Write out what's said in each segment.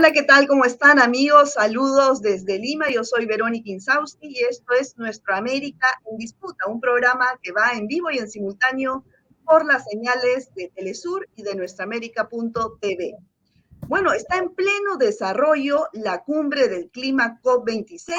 Hola, ¿qué tal? ¿Cómo están, amigos? Saludos desde Lima. Yo soy Verónica Insausti y esto es Nuestra América en Disputa, un programa que va en vivo y en simultáneo por las señales de Telesur y de nuestraamérica.tv. Bueno, está en pleno desarrollo la cumbre del clima COP26.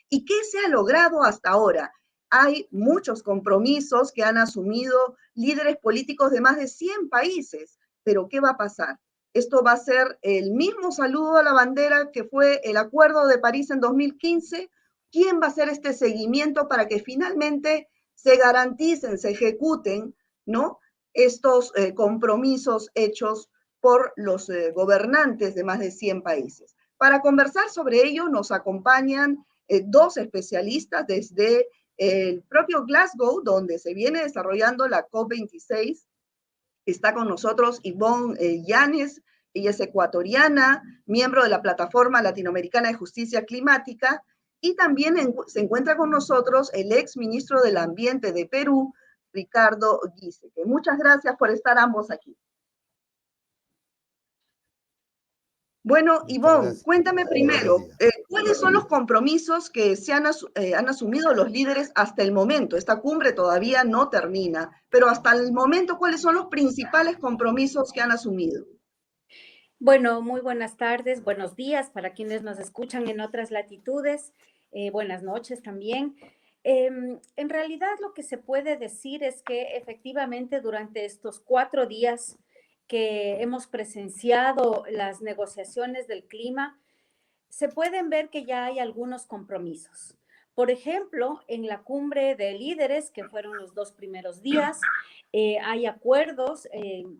¿Y qué se ha logrado hasta ahora? Hay muchos compromisos que han asumido líderes políticos de más de 100 países, pero ¿qué va a pasar? Esto va a ser el mismo saludo a la bandera que fue el Acuerdo de París en 2015. ¿Quién va a hacer este seguimiento para que finalmente se garanticen, se ejecuten, ¿no? Estos compromisos hechos por los gobernantes de más de 100 países. Para conversar sobre ello nos acompañan dos especialistas desde el propio Glasgow, donde se viene desarrollando la COP26. Está con nosotros Ivonne Llanes, ella es ecuatoriana, miembro de la Plataforma Latinoamericana de Justicia Climática, y también se encuentra con nosotros el ex ministro del Ambiente de Perú, Ricardo Giesecke. Muchas gracias por estar ambos aquí. Bueno, Ivonne, cuéntame primero, ¿cuáles son los compromisos que se han asumido los líderes hasta el momento? Esta cumbre todavía no termina, pero hasta el momento, ¿cuáles son los principales compromisos que han asumido? Bueno, muy buenas tardes, buenos días para quienes nos escuchan en otras latitudes, buenas noches también. En realidad lo que se puede decir es que efectivamente durante estos 4 días que hemos presenciado las negociaciones del clima, se pueden ver que ya hay algunos compromisos. Por ejemplo, en la cumbre de líderes, que fueron los 2 primeros días, hay acuerdos,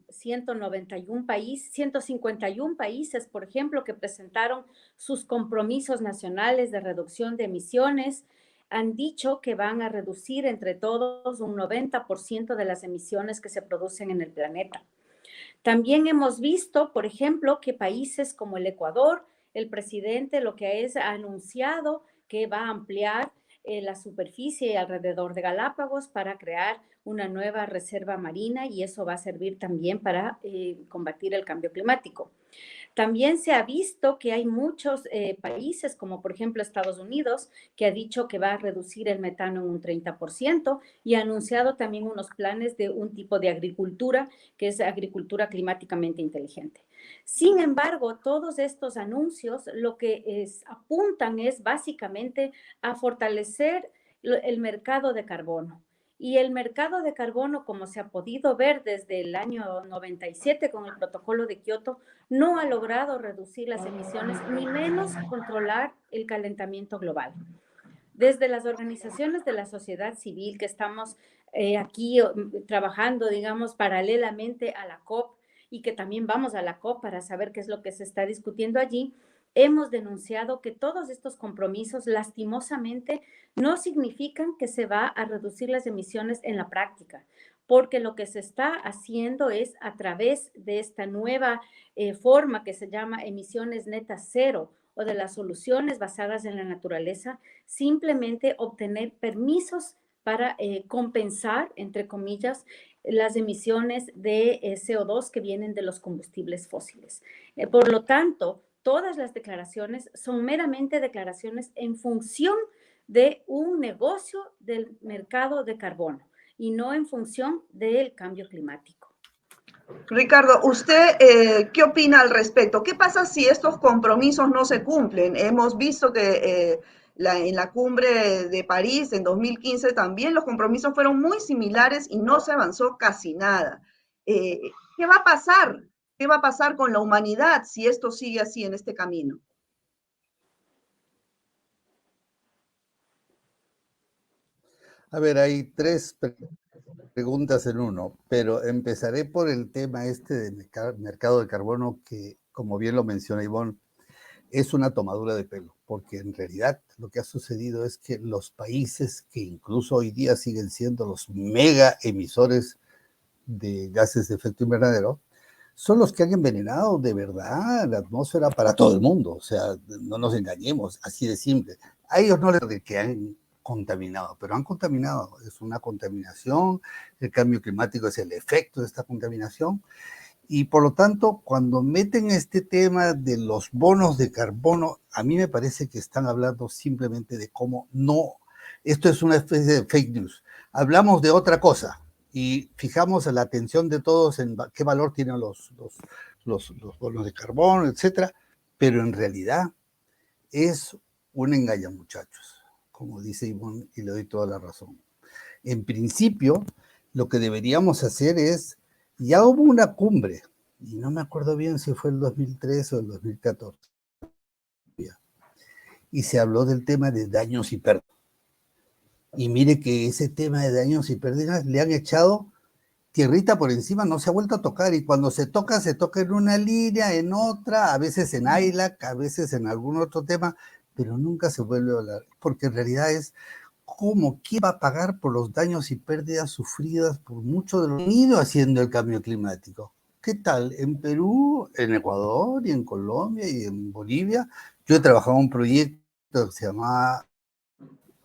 151 países, por ejemplo, que presentaron sus compromisos nacionales de reducción de emisiones. Han dicho que van a reducir entre todos un 90% de las emisiones que se producen en el planeta. También hemos visto, por ejemplo, que países como el Ecuador, el presidente lo que ha anunciado que va a ampliar la superficie alrededor de Galápagos para crear una nueva reserva marina y eso va a servir también para combatir el cambio climático. También se ha visto que hay muchos países, como por ejemplo Estados Unidos, que ha dicho que va a reducir el metano en un 30% y ha anunciado también unos planes de un tipo de agricultura, que es agricultura climáticamente inteligente. Sin embargo, todos estos anuncios lo que apuntan es básicamente a fortalecer el mercado de carbono. Y el mercado de carbono, como se ha podido ver desde el año 97 con el protocolo de Kioto, no ha logrado reducir las emisiones ni menos controlar el calentamiento global. Desde las organizaciones de la sociedad civil que estamos aquí trabajando, digamos, paralelamente a la COP y que también vamos a la COP para saber qué es lo que se está discutiendo allí, hemos denunciado que todos estos compromisos lastimosamente no significan que se va a reducir las emisiones en la práctica, porque lo que se está haciendo es a través de esta nueva forma que se llama emisiones netas cero o de las soluciones basadas en la naturaleza, simplemente obtener permisos para compensar, entre comillas, las emisiones de CO2 que vienen de los combustibles fósiles. Por lo tanto, todas las declaraciones son meramente declaraciones en función de un negocio del mercado de carbono y no en función del cambio climático. Ricardo, ¿usted qué opina al respecto? ¿Qué pasa si estos compromisos no se cumplen? Hemos visto que en la cumbre de París en 2015 también los compromisos fueron muy similares y no se avanzó casi nada. ¿Qué va a pasar? ¿Qué va a pasar con la humanidad si esto sigue así en este camino? A ver, hay 3 preguntas en uno, pero empezaré por el tema este de mercado de carbono que, como bien lo menciona Ivonne, es una tomadura de pelo, porque en realidad lo que ha sucedido es que los países que incluso hoy día siguen siendo los mega emisores de gases de efecto invernadero, son los que han envenenado de verdad la atmósfera para todo el mundo. O sea, no nos engañemos, así de simple. A ellos no les digo que han contaminado, pero han contaminado. Es una contaminación, el cambio climático es el efecto de esta contaminación. Y por lo tanto, cuando meten este tema de los bonos de carbono, a mí me parece que están hablando simplemente de cómo no, esto es una especie de fake news. Hablamos de otra cosa y fijamos la atención de todos en qué valor tienen los bonos de carbono, etcétera, pero en realidad es un engaño, muchachos, como dice Ivonne, y le doy toda la razón. En principio, lo que deberíamos hacer es, ya hubo una cumbre, y no me acuerdo bien si fue el 2013 o el 2014, y se habló del tema de daños y pérdidas. Y mire que ese tema de daños y pérdidas le han echado tierrita por encima, no se ha vuelto a tocar, y cuando se toca en una línea, en otra, a veces en ILAC, a veces en algún otro tema, pero nunca se vuelve a hablar, porque en realidad es cómo, quién va a pagar por los daños y pérdidas sufridas por muchos de los que han ido haciendo el cambio climático. ¿Qué tal? En Perú, en Ecuador y en Colombia y en Bolivia, yo he trabajado en un proyecto que se llamaba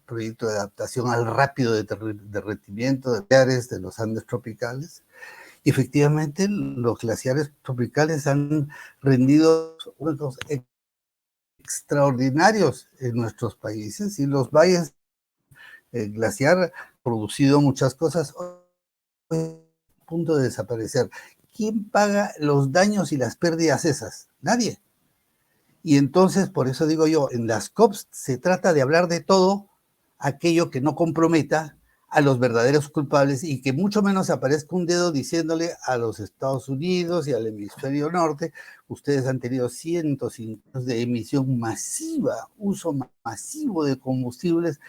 Proyecto de Adaptación al Rápido Derretimiento de glaciares de los Andes tropicales. Y efectivamente, los glaciares tropicales han rendido unos extraordinarios en nuestros países, y los valles glaciar ha producido muchas cosas a punto de desaparecer. ¿Quién paga los daños y las pérdidas esas? Nadie. Y entonces, por eso digo yo, en las COPs se trata de hablar de todo aquello que no comprometa a los verdaderos culpables, y que mucho menos aparezca un dedo diciéndole a los Estados Unidos y al hemisferio norte: ustedes han tenido cientos de emisión masiva, uso masivo de combustibles,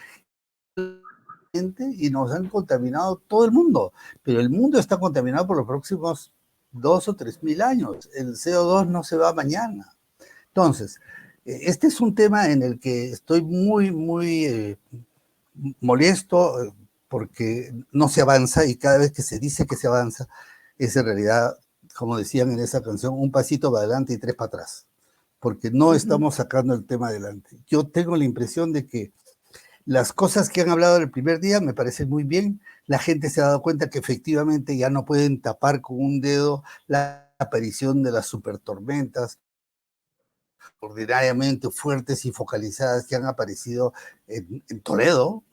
y nos han contaminado todo el mundo, pero el mundo está contaminado por los próximos 2 o 3 mil años. El CO2 no se va mañana. Entonces, este es un tema en el que estoy muy molesto, porque no se avanza, y cada vez que se dice que se avanza, es en realidad, como decían en esa canción, un pasito para adelante y 3 para atrás, porque no estamos sacando el tema adelante. Yo tengo la impresión de que las cosas que han hablado el primer día me parecen muy bien. La gente se ha dado cuenta que efectivamente ya no pueden tapar con un dedo la aparición de las supertormentas ordinariamente fuertes y focalizadas que han aparecido en Toledo,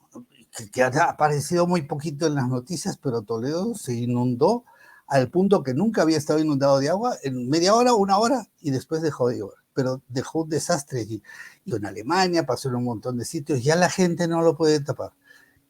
que han aparecido muy poquito en las noticias, pero Toledo se inundó al punto que nunca había estado inundado de agua en media hora, una hora, y después dejó de llover. Pero dejó un desastre, y en Alemania pasó en un montón de sitios, ya la gente no lo puede tapar.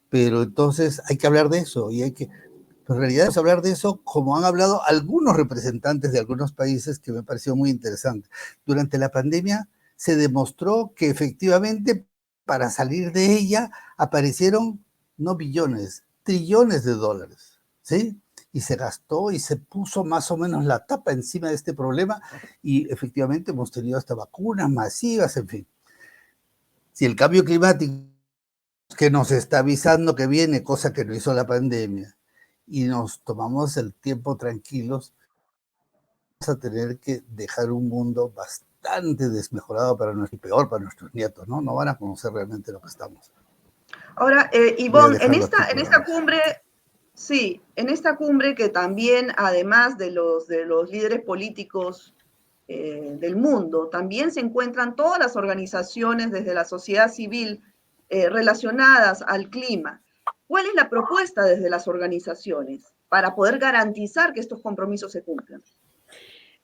Pero entonces hay que hablar de eso, y hay que, en realidad es hablar de eso como han hablado algunos representantes de algunos países, que me pareció muy interesante. Durante la pandemia se demostró que efectivamente para salir de ella aparecieron no billones, trillones de dólares, ¿sí? Y se gastó y se puso más o menos la tapa encima de este problema, y efectivamente hemos tenido hasta vacunas masivas, en fin. Si el cambio climático que nos está avisando que viene, cosa que no hizo la pandemia, y nos tomamos el tiempo tranquilos, vamos a tener que dejar un mundo bastante desmejorado para nuestro, y peor para nuestros nietos, ¿no? No van a conocer realmente lo que estamos. Ahora, Voy a Ivonne, dejarlo aquí en por esta ahora. cumbre, sí, en esta cumbre que también, además de los líderes políticos del mundo, también se encuentran todas las organizaciones desde la sociedad civil relacionadas al clima. ¿Cuál es la propuesta desde las organizaciones para poder garantizar que estos compromisos se cumplan?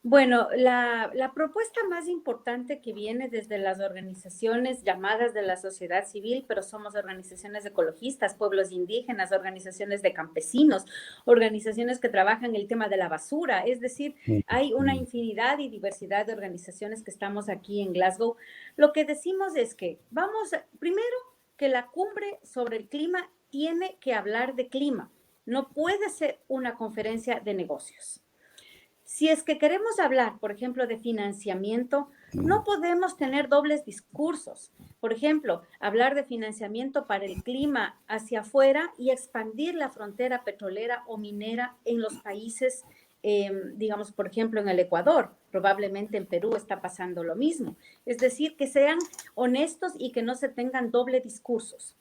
Bueno, la propuesta más importante que viene desde las organizaciones llamadas de la sociedad civil, pero somos organizaciones ecologistas, pueblos indígenas, organizaciones de campesinos, organizaciones que trabajan el tema de la basura, es decir, hay una infinidad y diversidad de organizaciones que estamos aquí en Glasgow. Lo que decimos es que vamos, primero, que la cumbre sobre el clima tiene que hablar de clima, no puede ser una conferencia de negocios. Si es que queremos hablar, por ejemplo, de financiamiento, no podemos tener dobles discursos. Por ejemplo, hablar de financiamiento para el clima hacia afuera y expandir la frontera petrolera o minera en los países, digamos, por ejemplo, en el Ecuador. Probablemente en Perú está pasando lo mismo. Es decir, que sean honestos y que no se tengan doble discursos.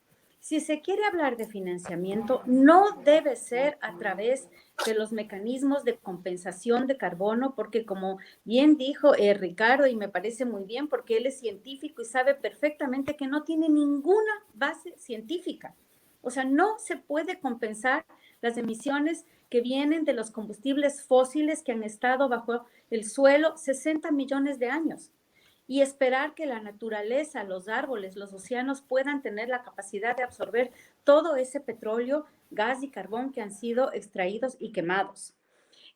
Si se quiere hablar de financiamiento, no debe ser a través de los mecanismos de compensación de carbono, porque como bien dijo Ricardo, y me parece muy bien, porque él es científico y sabe perfectamente que no tiene ninguna base científica. O sea, no se puede compensar las emisiones que vienen de los combustibles fósiles que han estado bajo el suelo 60 millones de años y esperar que la naturaleza, los árboles, los océanos puedan tener la capacidad de absorber todo ese petróleo, gas y carbón que han sido extraídos y quemados.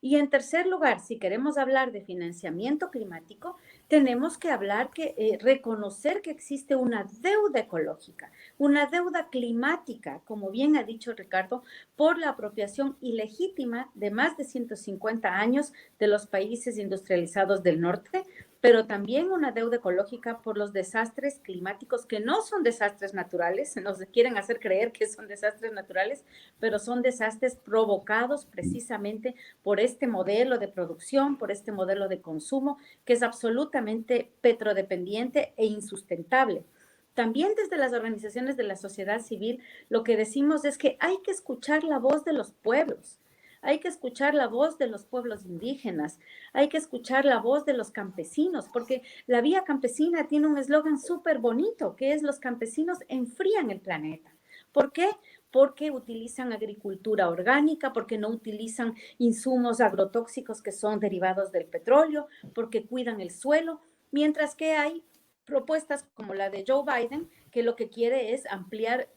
Y en tercer lugar, si queremos hablar de financiamiento climático, tenemos que reconocer que existe una deuda ecológica, una deuda climática, como bien ha dicho Ricardo, por la apropiación ilegítima de más de 150 años de los países industrializados del norte, pero también una deuda ecológica por los desastres climáticos que no son desastres naturales, nos quieren hacer creer que son desastres naturales, pero son desastres provocados precisamente por este modelo de producción, por este modelo de consumo que es absolutamente petrodependiente e insustentable. También desde las organizaciones de la sociedad civil, lo que decimos es que hay que escuchar la voz de los pueblos. Hay que escuchar la voz de los pueblos indígenas, hay que escuchar la voz de los campesinos, porque la vía campesina tiene un eslogan súper bonito, que es los campesinos enfrían el planeta. ¿Por qué? Porque utilizan agricultura orgánica, porque no utilizan insumos agrotóxicos que son derivados del petróleo, porque cuidan el suelo, mientras que hay propuestas como la de Joe Biden, que lo que quiere es ampliar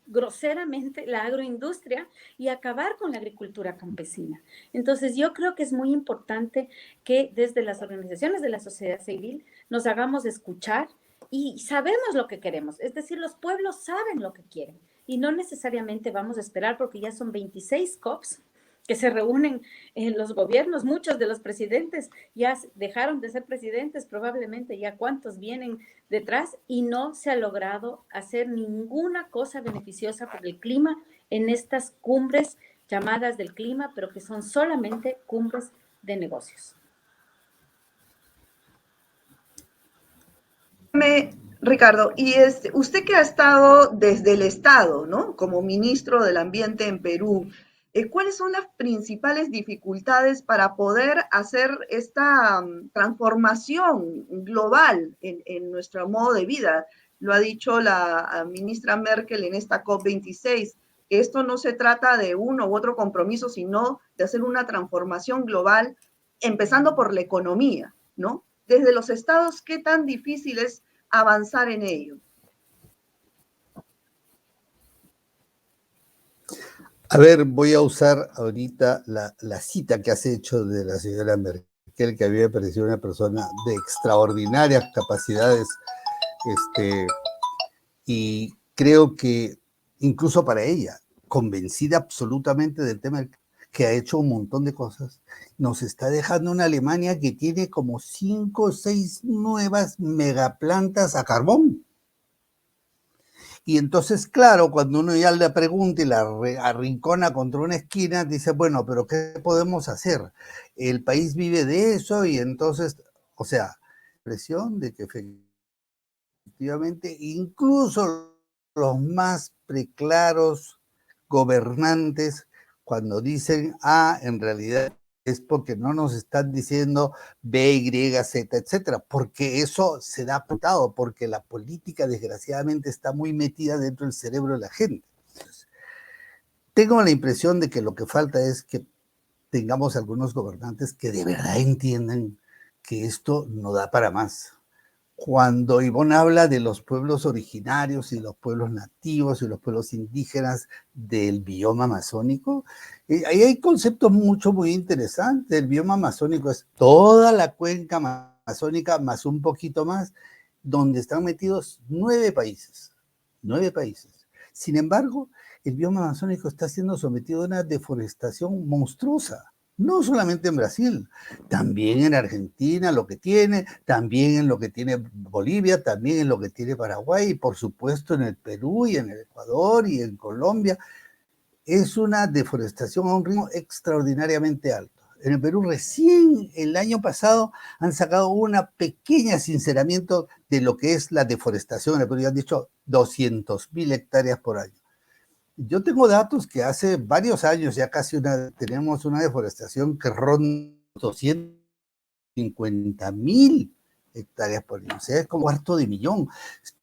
groseramente la agroindustria y acabar con la agricultura campesina. Entonces, yo creo que es muy importante que desde las organizaciones de la sociedad civil nos hagamos escuchar y sabemos lo que queremos. Es decir, los pueblos saben lo que quieren y no necesariamente vamos a esperar porque ya son 26 COPs que se reúnen en los gobiernos, muchos de los presidentes ya dejaron de ser presidentes, probablemente ya cuántos vienen detrás y no se ha logrado hacer ninguna cosa beneficiosa para el clima en estas cumbres llamadas del clima, pero que son solamente cumbres de negocios. Ricardo, y usted que ha estado desde el Estado, ¿no? Como ministro del Ambiente en Perú, ¿cuáles son las principales dificultades para poder hacer esta transformación global en nuestro modo de vida? Lo ha dicho la ministra Merkel en esta COP26, que esto no se trata de uno u otro compromiso, sino de hacer una transformación global, empezando por la economía, ¿no? Desde los estados, ¿qué tan difícil es avanzar en ello? A ver, voy a usar ahorita la cita que has hecho de la señora Merkel, que a mí me pareció una persona de extraordinarias capacidades, y creo que incluso para ella, convencida absolutamente del tema, que ha hecho un montón de cosas, nos está dejando una Alemania que tiene como 5 o 6 nuevas megaplantas a carbón. Y entonces, claro, cuando uno ya le pregunta y la arrincona contra una esquina, dice, bueno, pero ¿qué podemos hacer? El país vive de eso y entonces, o sea, presión de que efectivamente incluso los más preclaros gobernantes, cuando dicen A, en realidad es porque no nos están diciendo B, Y, Z, etcétera, porque eso se da apuntado, porque la política desgraciadamente está muy metida dentro del cerebro de la gente. Entonces, tengo la impresión de que lo que falta es que tengamos algunos gobernantes que de verdad entiendan que esto no da para más. Cuando Ivonne habla de los pueblos originarios y los pueblos nativos y los pueblos indígenas del bioma amazónico, ahí hay conceptos muy interesantes. El bioma amazónico es toda la cuenca amazónica más un poquito más, donde están metidos 9 países. 9 países. Sin embargo, el bioma amazónico está siendo sometido a una deforestación monstruosa. No solamente en Brasil, también en Argentina lo que tiene, también en lo que tiene Bolivia, también en lo que tiene Paraguay y por supuesto en el Perú y en el Ecuador y en Colombia. Es una deforestación a un ritmo extraordinariamente alto. En el Perú recién el año pasado han sacado una pequeña sinceramiento de lo que es la deforestación en el Perú y han dicho 200.000 hectáreas por año. Yo tengo datos que hace varios años ya tenemos una deforestación que ronda 250.000 hectáreas por año. O sea, es como cuarto de millón,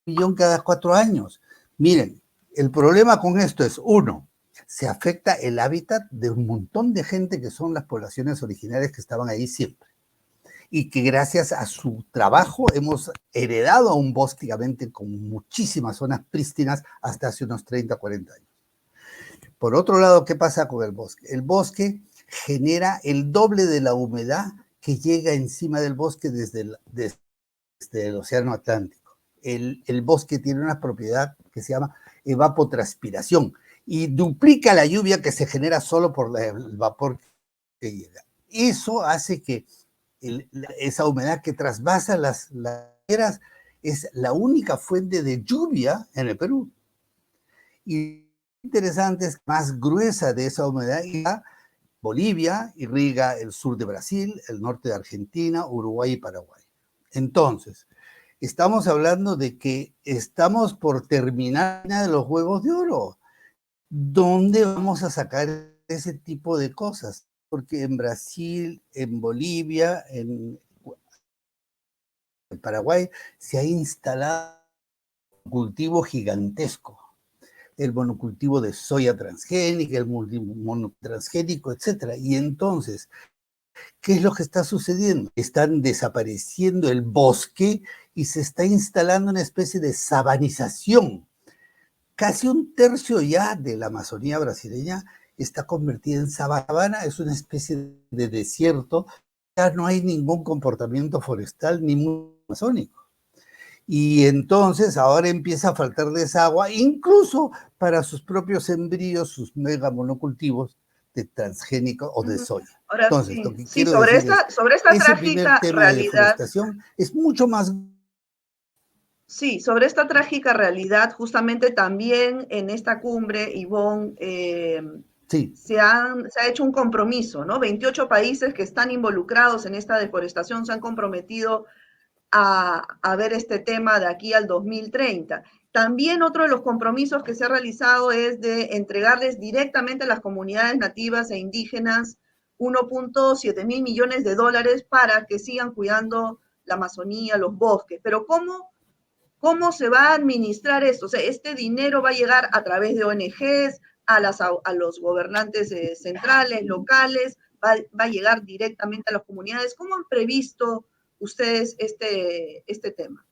millón cada 4 años. Miren, el problema con esto es, uno, se afecta el hábitat de un montón de gente que son las poblaciones originarias que estaban ahí siempre. Y que gracias a su trabajo hemos heredado un bosque con muchísimas zonas prístinas hasta hace unos 30, 40 años. Por otro lado, ¿qué pasa con el bosque? El bosque genera el doble de la humedad que llega encima del bosque desde el Océano Atlántico. El bosque tiene una propiedad que se llama evapotranspiración y duplica la lluvia que se genera solo por el vapor que llega. Eso hace que esa humedad que trasvasa las laderas es la única fuente de lluvia en el Perú. Y interesante es que más gruesa de esa humedad irriga Bolivia, irriga el sur de Brasil, el norte de Argentina, Uruguay y Paraguay. Entonces, estamos hablando de que estamos por terminar de los Juegos de Oro. ¿Dónde vamos a sacar ese tipo de cosas? Porque en Brasil, en Bolivia, en Paraguay, se ha instalado un cultivo gigantesco. El monocultivo de soya transgénica, el monotransgénico, etc. Y entonces, ¿qué es lo que está sucediendo? Están desapareciendo el bosque y se está instalando una especie de sabanización. Casi un tercio ya de la Amazonía brasileña está convertida en sabana, es una especie de desierto, ya no hay ningún comportamiento forestal ni amazónico. Y entonces ahora empieza a faltarles agua, incluso para sus propios embrios, sus mega monocultivos de transgénico o de soya. Ahora Entonces, sí, lo que sí, quiero decir sobre esta es, ese primer trágica tema de realidad. deforestación es mucho más. Sí, sobre esta trágica realidad, justamente también en esta cumbre, Ivonne, Sí. se ha hecho un compromiso, ¿no? 28 países que están involucrados en esta deforestación se han comprometido a ver este tema de aquí al 2030. También otro de los compromisos que se ha realizado es de entregarles directamente a las comunidades nativas e indígenas 1.7 mil millones de dólares para que sigan cuidando la Amazonía, los bosques. Pero ¿cómo se va a administrar esto? O sea, este dinero va a llegar a través de ONGs, a los gobernantes centrales, locales, va a llegar directamente a las comunidades. ¿Cómo han previsto ustedes este tema?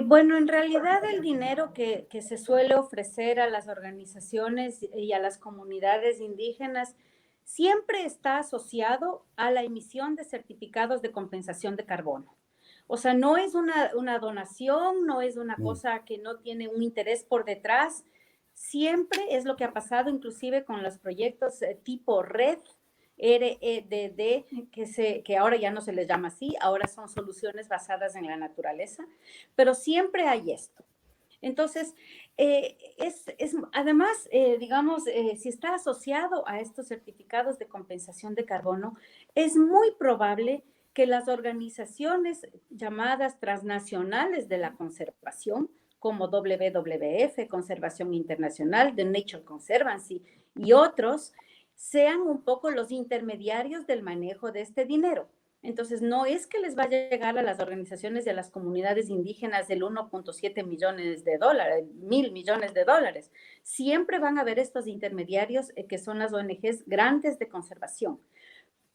Bueno, en realidad el dinero que se suele ofrecer a las organizaciones y a las comunidades indígenas siempre está asociado a la emisión de certificados de compensación de carbono. O sea, no es una donación, no es una cosa que no tiene un interés por detrás. Siempre es lo que ha pasado, inclusive con los proyectos tipo RED, REDD, que ahora ya no se les llama así, ahora son soluciones basadas en la naturaleza, pero siempre hay esto. Entonces, además, digamos, si está asociado a estos certificados de compensación de carbono, es muy probable que las organizaciones llamadas transnacionales de la conservación, como WWF, Conservación Internacional, The Nature Conservancy y otros, sean un poco los intermediarios del manejo de este dinero. Entonces, no es que les vaya a llegar a las organizaciones y a las comunidades indígenas del 1.7 millones de dólares, 1.000 millones de dólares. Siempre van a haber estos intermediarios que son las ONGs grandes de conservación.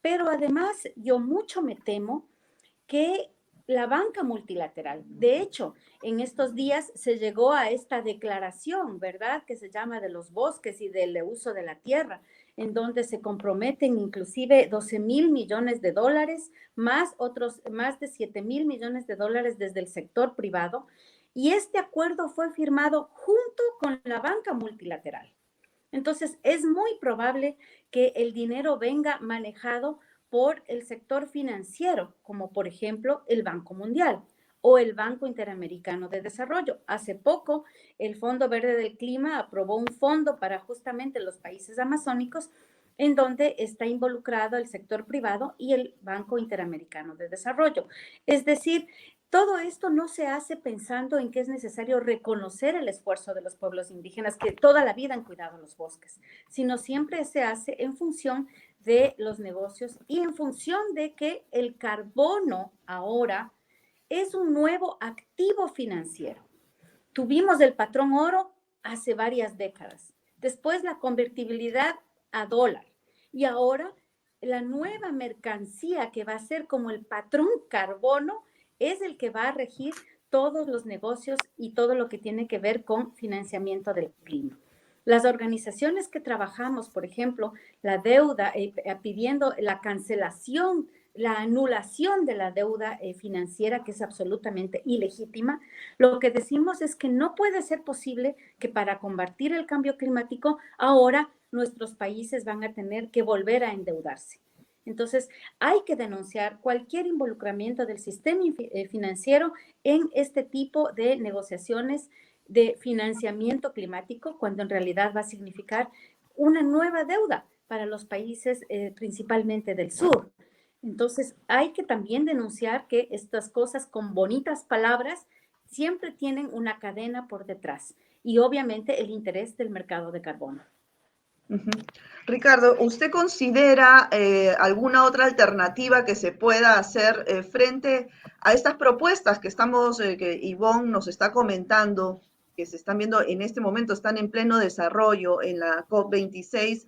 Pero además, yo mucho me temo que la banca multilateral, de hecho, en estos días se llegó a esta declaración, ¿verdad?, que se llama de los bosques y del uso de la tierra, en donde se comprometen inclusive 12.000 millones de dólares, más de 7.000 millones de dólares desde el sector privado, y este acuerdo fue firmado junto con la banca multilateral. Entonces, es muy probable que el dinero venga manejado por el sector financiero, como por ejemplo el Banco Mundial o el Banco Interamericano de Desarrollo. Hace poco, el Fondo Verde del Clima aprobó un fondo para justamente los países amazónicos en donde está involucrado el sector privado y el Banco Interamericano de Desarrollo. Es decir, todo esto no se hace pensando en que es necesario reconocer el esfuerzo de los pueblos indígenas que toda la vida han cuidado los bosques, sino siempre se hace en función de los negocios y en función de que el carbono ahora es un nuevo activo financiero. Tuvimos el patrón oro hace varias décadas, después la convertibilidad a dólar y ahora la nueva mercancía que va a ser como el patrón carbono es el que va a regir todos los negocios y todo lo que tiene que ver con financiamiento del clima. Las organizaciones que trabajamos, por ejemplo, la deuda, pidiendo la cancelación, la anulación de la deuda financiera, que es absolutamente ilegítima, lo que decimos es que no puede ser posible que para combatir el cambio climático ahora nuestros países van a tener que volver a endeudarse. Entonces, hay que denunciar cualquier involucramiento del sistema financiero en este tipo de negociaciones de financiamiento climático, cuando en realidad va a significar una nueva deuda para los países principalmente del sur. Entonces, hay que también denunciar que estas cosas con bonitas palabras siempre tienen una cadena por detrás y obviamente el interés del mercado de carbono. Ricardo, ¿usted considera alguna otra alternativa que se pueda hacer frente a estas propuestas que que Ivonne nos está comentando, que se están viendo en este momento, están en pleno desarrollo en la COP26,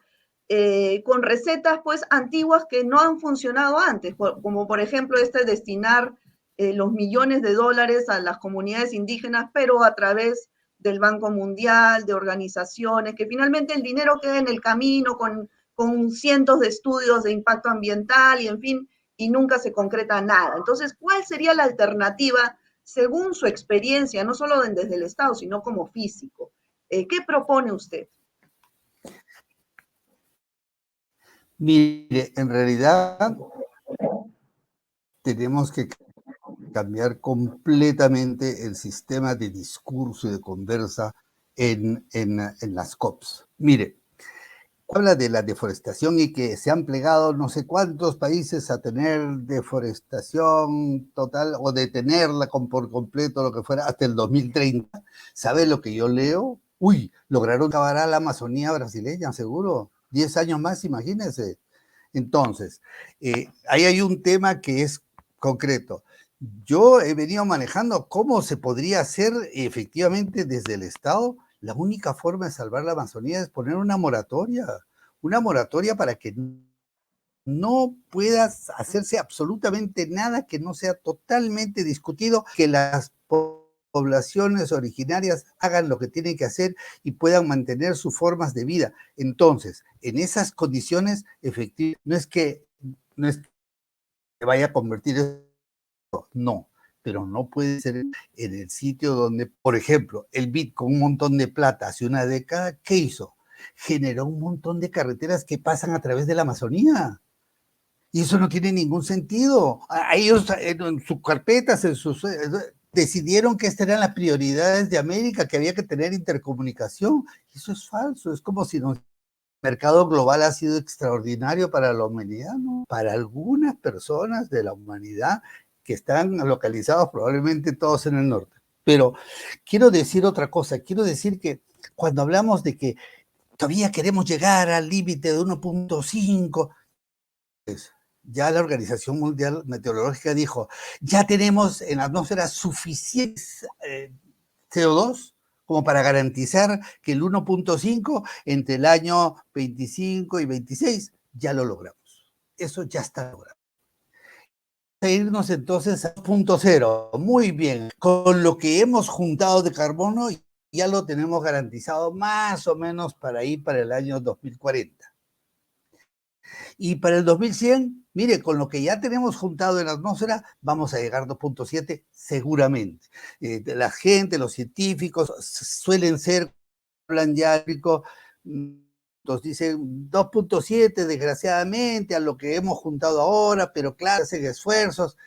con recetas pues antiguas que no han funcionado antes, como por ejemplo destinar los millones de dólares a las comunidades indígenas, pero a través del Banco Mundial, de organizaciones, que finalmente el dinero queda en el camino con cientos de estudios de impacto ambiental y en fin, y nunca se concreta nada. Entonces, ¿cuál sería la alternativa según su experiencia, no solo desde el Estado, sino como físico? ¿Qué propone usted? Mire, en realidad tenemos que cambiar completamente el sistema de discurso y de conversa en las COPs. Mire, habla de la deforestación y que se han plegado no sé cuántos países a tener deforestación total o detenerla por completo, lo que fuera, hasta el 2030. ¿Sabe lo que yo leo? Uy, lograron acabar a la Amazonía brasileña, seguro. 10 años más, imagínense. Entonces, ahí hay un tema que es concreto. Yo he venido manejando cómo se podría hacer efectivamente desde el Estado. La única forma de salvar la Amazonía es poner una moratoria para que no pueda hacerse absolutamente nada que no sea totalmente discutido, que las poblaciones originarias hagan lo que tienen que hacer y puedan mantener sus formas de vida. Entonces, en esas condiciones, efectivamente, no es que se vaya a convertir eso, no, pero no puede ser en el sitio donde, por ejemplo, el BID con un montón de plata hace una década, ¿qué hizo? Generó un montón de carreteras que pasan a través de la Amazonía. Y eso no tiene ningún sentido. Ellos en sus carpetas, decidieron que estas eran las prioridades de América, que había que tener intercomunicación. Eso es falso. Es como si el mercado global ha sido extraordinario para la humanidad, ¿no? Para algunas personas de la humanidad que están localizados probablemente todos en el norte. Pero quiero decir otra cosa. Quiero decir que cuando hablamos de que todavía queremos llegar al límite de 1.5, ya la Organización Mundial Meteorológica dijo, ya tenemos en la atmósfera suficiente CO2 como para garantizar que el 1.5 entre el año 25 y 26 ya lo logramos. Eso ya está logrado. A irnos entonces a 2.0. Muy bien, con lo que hemos juntado de carbono ya lo tenemos garantizado más o menos para ir para el año 2040. Y para el 2100, mire, con lo que ya tenemos juntado en la atmósfera, vamos a llegar a 2.7 seguramente. La gente, los científicos suelen ser, hablan ya, nos dicen 2.7 desgraciadamente a lo que hemos juntado ahora, pero claro, hacen esfuerzos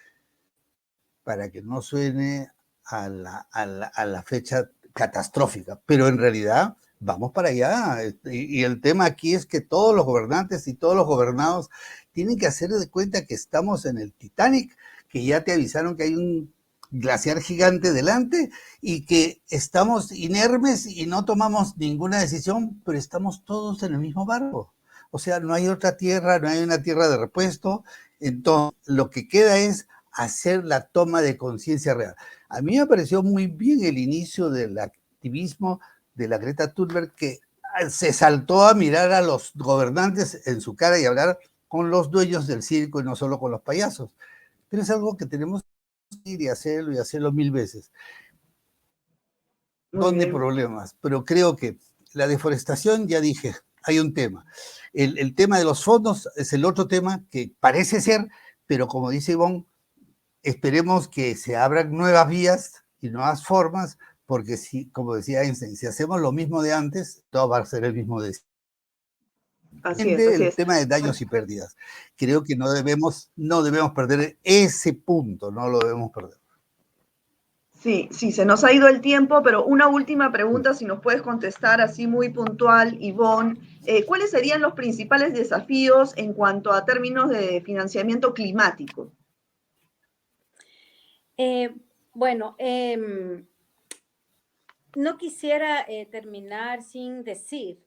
para que no suene a la fecha catastrófica. Pero en realidad vamos para allá. Y el tema aquí es que todos los gobernantes y todos los gobernados tienen que hacer de cuenta que estamos en el Titanic, que ya te avisaron que hay un glaciar gigante delante y que estamos inermes y no tomamos ninguna decisión, pero estamos todos en el mismo barco. O sea, no hay otra tierra, no hay una tierra de repuesto. Entonces, lo que queda es hacer la toma de conciencia real. A mí me pareció muy bien el inicio del activismo de la Greta Thunberg, que se saltó a mirar a los gobernantes en su cara y hablar con los dueños del circo y no solo con los payasos. Pero es algo que tenemos que ir y hacerlo 1000 veces. Son de problemas, pero creo que la deforestación, ya dije, hay un tema. El tema de los fondos es el otro tema que parece ser, pero como dice Ivonne, esperemos que se abran nuevas vías y nuevas formas, porque si, como decía Einstein, si hacemos lo mismo de antes, todo va a ser el mismo de siempre. Así es. El tema de daños y pérdidas. Creo que no debemos perder ese punto, no lo debemos perder. Sí, se nos ha ido el tiempo, pero una última pregunta, si nos puedes contestar así muy puntual, Ivonne. ¿Cuáles serían los principales desafíos en cuanto a términos de financiamiento climático? No quisiera terminar sin decir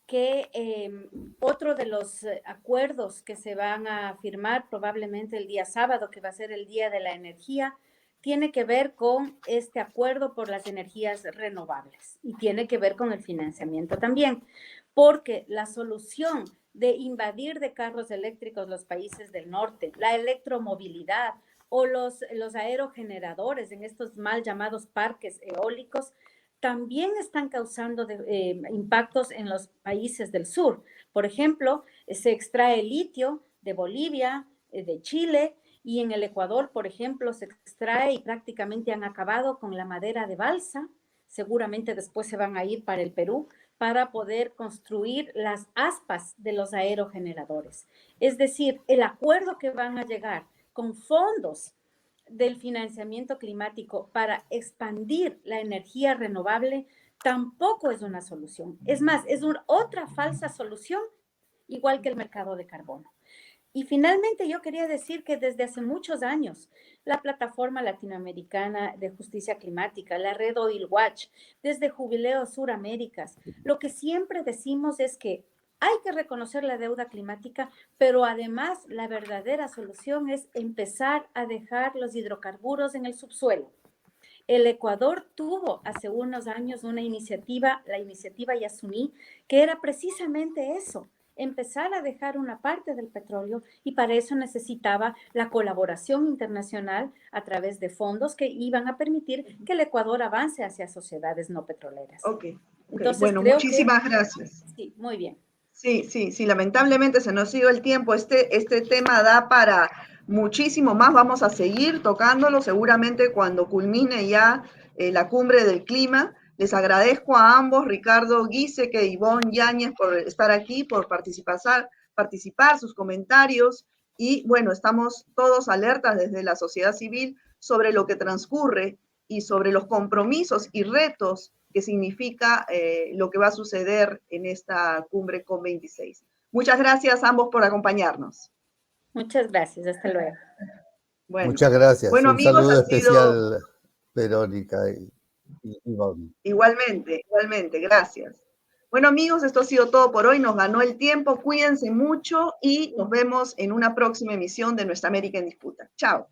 que otro de los acuerdos que se van a firmar probablemente el día sábado, que va a ser el Día de la Energía, tiene que ver con este acuerdo por las energías renovables y tiene que ver con el financiamiento también, porque la solución de invadir de carros eléctricos los países del norte, la electromovilidad o los aerogeneradores en estos mal llamados parques eólicos, también están causando impactos en los países del sur. Por ejemplo, se extrae litio de Bolivia, de Chile, y en el Ecuador, por ejemplo, se extrae y prácticamente han acabado con la madera de balsa. Seguramente después se van a ir para el Perú para poder construir las aspas de los aerogeneradores. Es decir, el acuerdo que van a llegar con fondos del financiamiento climático para expandir la energía renovable tampoco es una solución. Es más, es otra falsa solución, igual que el mercado de carbono. Y finalmente yo quería decir que desde hace muchos años la Plataforma Latinoamericana de Justicia Climática, la Red Oil Watch, desde Jubileo Suraméricas, lo que siempre decimos es que hay que reconocer la deuda climática, pero además la verdadera solución es empezar a dejar los hidrocarburos en el subsuelo. El Ecuador tuvo hace unos años una iniciativa, la iniciativa Yasuní, que era precisamente eso, empezar a dejar una parte del petróleo, y para eso necesitaba la colaboración internacional a través de fondos que iban a permitir que el Ecuador avance hacia sociedades no petroleras. Entonces, bueno, muchísimas gracias. Sí, muy bien. Sí, lamentablemente se nos ha ido el tiempo. Este tema da para muchísimo más. Vamos a seguir tocándolo seguramente cuando culmine ya la cumbre del clima. Les agradezco a ambos, Ricardo Giesecke y Ivonne Yáñez, por estar aquí, por participar, sus comentarios. Y bueno, estamos todos alertas desde la sociedad civil sobre lo que transcurre y sobre los compromisos y retos que significa lo que va a suceder en esta cumbre COP26. Muchas gracias a ambos por acompañarnos. Muchas gracias, hasta luego. Bueno, muchas gracias. Bueno, amigos, saludo especial, Verónica y Ivonne. Igualmente, gracias. Bueno, amigos, esto ha sido todo por hoy. Nos ganó el tiempo. Cuídense mucho y nos vemos en una próxima emisión de Nuestra América en Disputa. Chao.